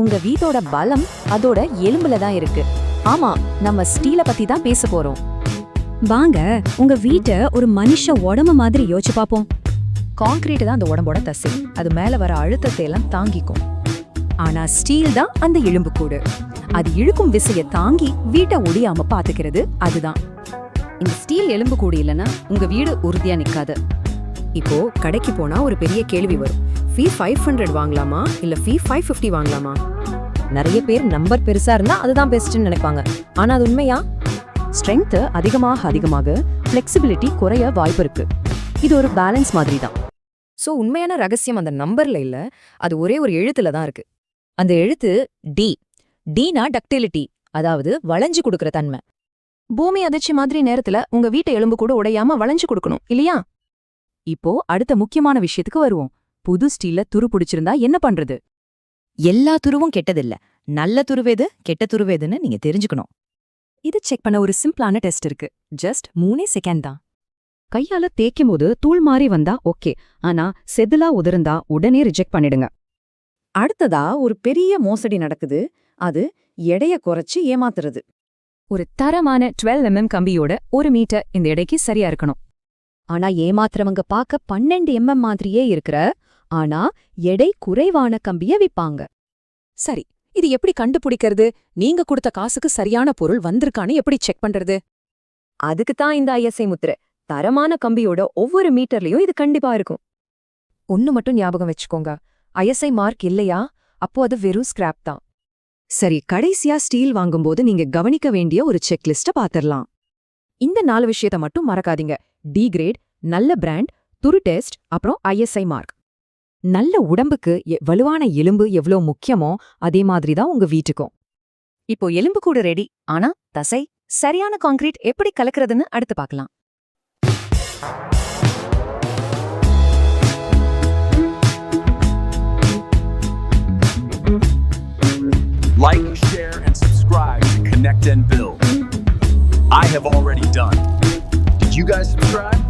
உங்க வீட்டோட பலம் அதோட எலும்புல தான் இருக்கு. ஆமா, நம்ம ஸ்டீல பத்தி தான் பேச போறோம். வாங்க உங்க வீட்டை ஒரு மனுஷ உடம்பு மாதிரி யோசிச்சு பாப்போம். கான்கிரீட் தான் அந்த உடம்போட தசை. அது மேல வர அழுத்தத்தை எல்லாம் தாங்கிக்கும். ஆனா ஸ்டீல் தான் அந்த எலும்புக்கூடு. அது இழுக்கும் விசைய தாங்கி வீட்டை ஒடியாம பாத்துக்கிறது அதுதான். இந்த ஸ்டீல் எலும்புக்கூடு இல்லைன்னா உங்க வீடு உறுதியா நிக்காது. இப்போ கடைக்கு போனா ஒரு பெரிய கேள்வி வரும். ஃபீ 500 வாங்கலாமா இல்ல ஃபீ 550 வாங்கலாமா? நிறைய பேர் நம்பர் பெருசா இருந்தா அதுதான் பெஸ்ட்னு நினைப்பாங்க. ஆனா அது உண்மையா? ஸ்ட்ரென்த் அதிகமாக ஃபிளெக்சிபிலிட்டி குறைய வாய்ப்பு இருக்கு. இது ஒரு பேலன்ஸ் மாதிரி தான். சோ உண்மையான ரகசியம் அந்த நம்பர்ல இல்ல, அது ஒரே ஒரு எழுத்துல தான் இருக்கு. அந்த எழுத்து டி. டீனா டக்டிலிட்டி, அதாவது வளைஞ்சு கொடுக்கற தன்மை. பூமி அதிர்ச்சி மாதிரி நேரத்துல உங்க வீட்டை எலும்பு கூட உடையாம வளைஞ்சு கொடுக்கணும் இல்லையா? இப்போ அடுத்த முக்கியமான விஷயத்துக்கு வருவோம். புது ஸ்டீல்ல துரு பிடிச்சிருந்தா என்ன பண்றது? எல்லா துருவும் கெட்டதில்ல. நல்ல துருவேது கெட்ட துருவேதுன்னு நீங்க தெரிஞ்சுக்கணும். இது செக் பண்ண ஒரு சிம்பிளான டெஸ்ட் இருக்கு. ஜஸ்ட் 3 செகண்ட் தான். கையால தேய்க்கும் போது தூள் மாறி வந்தா ஓகே, ஆனா செதிலா உதிர்ந்தா உடனே ரிஜெக்ட் பண்ணிடுங்க. அடுத்ததா ஒரு பெரிய மோசடி நடக்குது. அது எடைய குறைச்சு ஏமாத்துறது. ஒரு தரமான 12 mm கம்பியோட 1 மீட்டர் இந்த எடைக்கு சரியா இருக்கணும். ஆனா ஏமாத்துறவங்க பார்க்க 12 mm மாதிரியே இருக்கிற, ஆனா எடை குறைவான கம்பிய விப்பாங்க. சரி, இது எப்படி கண்டுபிடிக்கிறது? நீங்க கொடுத்த காசுக்கு சரியான பொருள் வந்திருக்கான்னு எப்படி செக் பண்றது? அதுக்கு தான் இந்த ISI முத்திரை. தரமான கம்பியோட ஒவ்வொரு மீட்டர்லயும் இது கண்டிப்பா இருக்கும். ஒன்னு மட்டும் ஞாபகம் வச்சுக்கோங்க, ISI மார்க் இல்லையா, அப்போ அது வெறும் ஸ்கிராப் தான். சரி, கடைசியா ஸ்டீல் வாங்கும்போது நீங்க கவனிக்க வேண்டிய ஒரு செக்லிஸ்ட பாத்திரலாம். இந்த 4 விஷயத்த மட்டும் மறக்காதீங்க. டி கிரேட், நல்ல பிராண்ட், துரு டெஸ்ட், அப்புறம் ISI மார்க். நல்ல உடம்புக்கு வலுவான எலும்பு எவ்வளோ முக்கியமோ அதே மாதிரி தான் உங்க வீட்டுக்கும். இப்போ எலும்பு கூட ரெடி. ஆனா தசை, சரியான கான்கிரீட் எப்படி கலக்கிறதுன்னு அடுத்து பார்க்கலாம். Like, share, and subscribe to Connect and Build. I have already done. Did you guys subscribe?